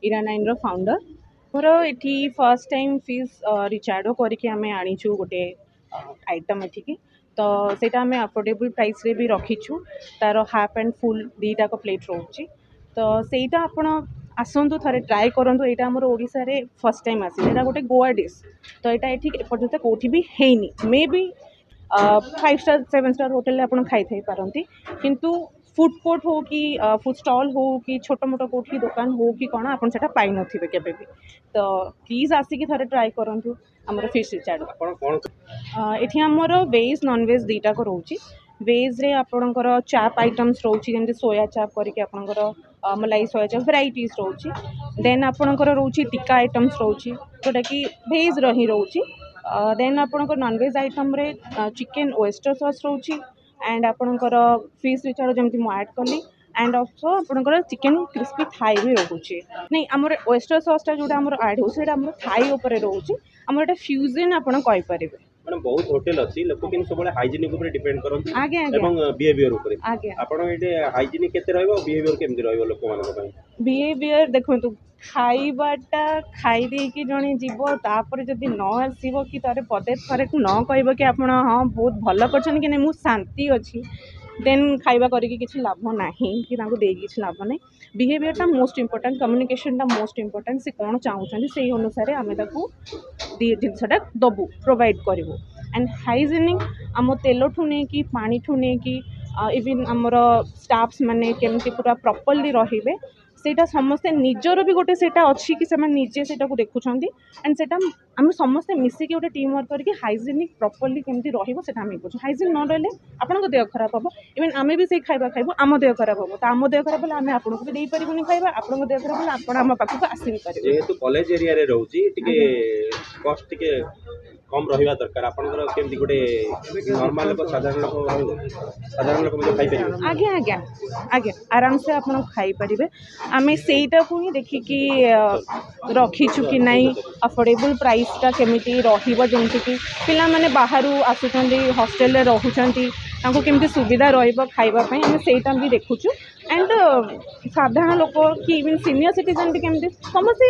इरानाइन रो founder मोर एठी first time fish रिचार्डो करके आम आनीचु गोटे आइटम एठिकी तो सेटा आम अफोर्डेबल प्राइस रे भी रखीचु तार हाफ एंड फुल दीटा प्लेट रोचे तो सेटा आपण आसतु थे ट्राए करूँ यहाँ आम ओडिशा रे फर्स्ट टाइम आसी एटा गोटे गोवा डिश तो यहाँ एठी एपर्यंत कौटी भी हैनी may be 5 star 7 star hotel आप खाई थी पारती किंतु फूड कोर्ट हो कि फूड स्टॉल हो कि छोट मोट कौटी दुकान हो कि कौन आप पाई नथिबे केबे भी तो प्लीज आसिक थे ट्राए करूँ आमर फिश रिचार्ड एठी आमर वेज नॉन वेज दीटा को रोची वेज रे आपणकर चाप आइटम्स रोची जमी सोया चाप करके आपणकर मलाई सोया चाप भेराइटीज रोची देन आपणकर रोची टिक्का आइटम्स रोची जोटा कि वेज रही रोची देन आपणकर नॉनवेज आइटम रे चिकेन ओएस्टर सॉस रोची एंड आपणकर फिश रिचार्ड जमी मुझे ऐड कली एंड ऑल्सो आपणकर चिकेन क्रिस्पी थाई भी रोचे नहीं आमर ओएस्टर सॉसटा जोटा आमर ऐड हो थाई उपर रोचे आमर एटा फ्यूजन आपण कहि परिबे माने बहुत होटल अछि लोक किन सबले हाइजीनिक ऊपर डिपेंड करन आगे एवं बिहेवियर ऊपर आगे आपण एटे हाइजीनिक केते रहइबो बिहेवियर केमति रहइबो लोक मान पई बिहेवियर देखंतु खाइबाटा खाई दे कि जणे जीव तापर जदि न आसीबो कि तारे पदे थरे न कहबो कि आपण हां बहुत भलो करछन कि नै मु शांति अछि देन खाइबा करिके किछि लाभ नाही कि तांको देई किछि लाभ नाही बिहेवियरटा मोस्ट इंपोर्टेंट कम्युनिकेशनटा मोस्ट इंपोर्टेंट से कोन चाहउछन से अनुसार आमे ताकू जिनसटा दबु प्रोवाइड करिवो एंड हाइजीनिक आम तेल ठू नहीं कि पानी ठू नहीं कि इवन आमर स्टाफ्स माने केमती पूरा प्रॉपर्ली रहिबे सेटा समस्ते निजर भी गोटे सेटा अच्छी कि सेमान निजे सेटा को देखुछंती एंड सेटा आम समस्ते मिसिकी गोटे टीम वर्क करके हाइजीनिक प्रॉपर्ली केमती रहिबो सेटा आम करूँ हाइजीन न रहले आपनको देह खराब हम इवन आम भी से खाइबा खाइबो आम देह खराब हम तो आम देह खराब आम आपको भी दे पारिबुनी खाइबा आपनको देह खराब आप आम पाखक आसी भी पारिबे जेहेतु कॉलेज एरिया रे रहउची टिके कॉस्ट टिके कम रहिबा दरकार आपनकर केमती गोटे नॉर्मल लोक साधारण लोक में खाई परिबे आगे आगे आगे आराम से आप खाई पारिबे आमे सेटा को ही देखि कि रखीचु कि नहीं अफोर्डेबल प्राइसटा केमिति रहिबो जेमति कि पिला माने बाहरु आसुचंदी हॉस्टल रे रहउचंती तांको केमति सुविधा रहिबो खाइबा पई आमे सेटा भी देखुचु एंड साधारण लोक कि इवन सीनियर सिटीजन भी केमति समस्त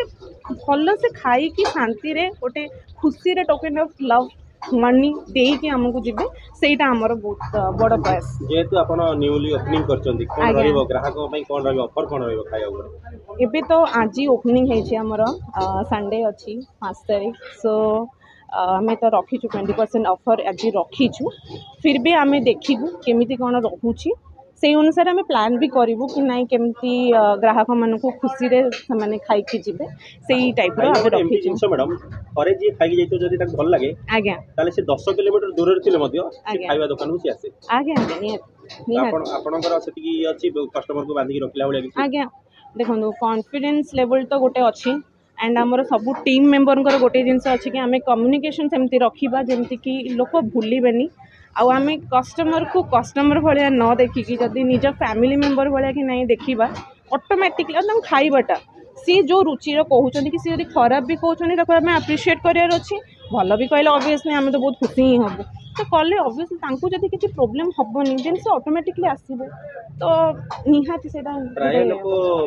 भल से खाई कि शांति रे गोटे खुशी रे टोकन ऑफ लव मनी देई कि हमकु जिबे सेटा हमर बहुत बड़ प्रयास जेहेतु आपण न्यूली ओपनिंग करचंदी कोन रहइबो ग्राहक पई कोन रहइबो ऑफर कोन रहइबो खाया ऊपर एबे तो आज ओपनिंग है छी हमर संडे अछि 5 तारीख सो आमे तो रखीचु 20% ऑफर आज रखीचु फिर भी आमे देखिबु केमिति कोन रहउची से अनुसार आम प्लान भी करूँ कि ना केमती ग्राहक मान खुशी रे से खाई जीवे से टाइप मैडम थरे जी खाई जाइतो जदी तक भल लागे आज्ञा ताले से 10 किलोमीटर दूर रे थिले मध्य से खाइबा दुकान को से आसे आज्ञा आज्ञा आपनकर सेति अछि कस्टमर को बांधी रखला बेले आज्ञा देखो कॉन्फिडेंस लेवल तो गोटे अच्छी एंड आमर सब टीम मेंबर गोटे जिनस अच्छी कि आम कम्युनिकेशन सेमती रखा जमती कि लोक भूलेनि आम कस्टमर को कस्टमर भाया न देखिकी जदि निज फैमिली मेंबर भाया कि नहीं देखा ऑटोमेटिकली खाइबाटा सी जो रुचि कहते कि सी खराब भी कहते आम आप्रिशिएट करार अच्छी भल भी कहले ऑब्वियसली आम तो बहुत खुशी ही हम तो कले ऑब्वियसली जदि किसी प्रोब्लेम हेनी देन से ऑटोमेटिकली आसबे तो निहाती से प्राय लोक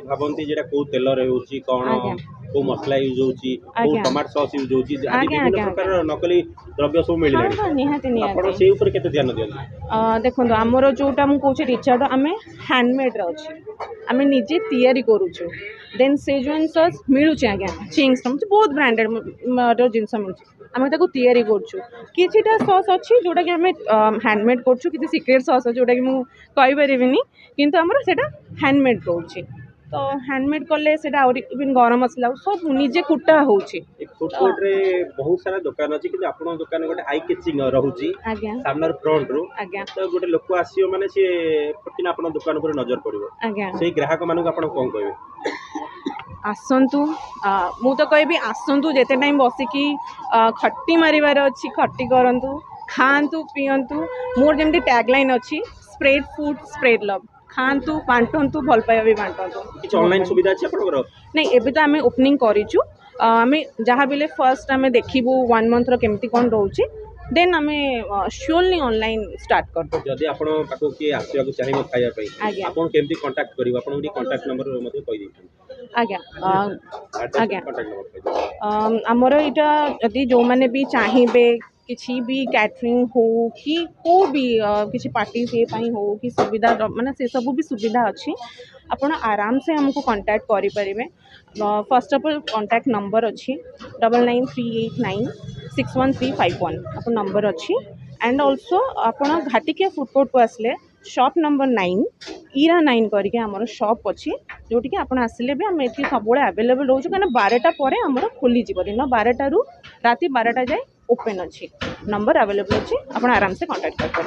भाबंती जेटा को तेल रहउची कोन को मसला यूज होची को टमाटो सॉस यूज होची आदि विभिन्न प्रकार नकली द्रव्य सब मिल जानी हां निहाती निहाती आपण से ऊपर केते ध्यान दियन देखो हमर जोटा मु कहूँ रिचार्ड आम हैंडमेड अच्छे आम निजे तैयारी करूँ देन सेजवान सॉस मिलूँ आज्ञा चिंग्स बहुत ब्रांडेड जिनस मिलूँ आम तैयारी करा सॉस अच्छी जोटा कि आम हैंडमेड करूँ कि सिक्रेट सॉस जोटा कि मुझे कहीपरिनी किंतु आमर से हैंडमेड रोचे तो हैंडमेड कले से इवन गरम मसला सब निजे कुटा होची फूड कोर्ट रे बहुत सारा दुकान अछि कि आपन दुकान गोटे आई कैचिंग रहउची सामने फ्रंट रो तो गोटे लोक आसीयो माने से पटिना आपन दुकान पर नजर पड़िबो सेही ग्राहक मानु आपन कोन कहबे आसतु मु तो कहबी आसतु जेते टाइम बसिकी खट्टी मारिबार अच्छी खट्टी करंतु खांतु पियंतु मोर जेमती टैगलाइन अच्छी स्प्रेड फूड स्प्रेड लव खांतु बांटंतु भल पाइबा भी बांटंतु किछ ऑनलाइन सुविधा अछि आपनकर नहीं एबे तो आमे ओपनिंग करिचु आमे जहाँ बिले फर्स्ट आमे देखिबु 1 मंथ रो केमती कोन रहउची देन आमे श्योरली ऑनलाइन स्टार्ट कर दो जदी आपण पाको के आसीबा को चाहिबो खाइबा पई आपण केमती कांटेक्ट करिवो आपण डी कांटेक्ट नंबर मते कहि दै आज्ञा आज्ञा आमर यहाँ जदि जो मैंने भी चाहिए किसी भी कैटरिंग हो कि को भी किसी पार्टी से हो कि सुविधा माने से सब भी सुविधा अच्छी आपण आराम से हमको कांटेक्ट करें। First of all contact number अच्छी 9938961351 आप नंबर अच्छी एंड ऑल्सो आपण घाटिकिया फूड कोर्ट को आसले शॉप नंबर 9 ईरा 9 करके आमर शॉप अच्छी जोटि कि आपण आसिले भी आम ये सब अवेलेबल रोचु कहीं 12टा पर आमर खोली दिन 12टा रु राति 12टा जाए ओपन अच्छी नंबर अवेलेबल अच्छी आप आराम से कांटेक्ट कर।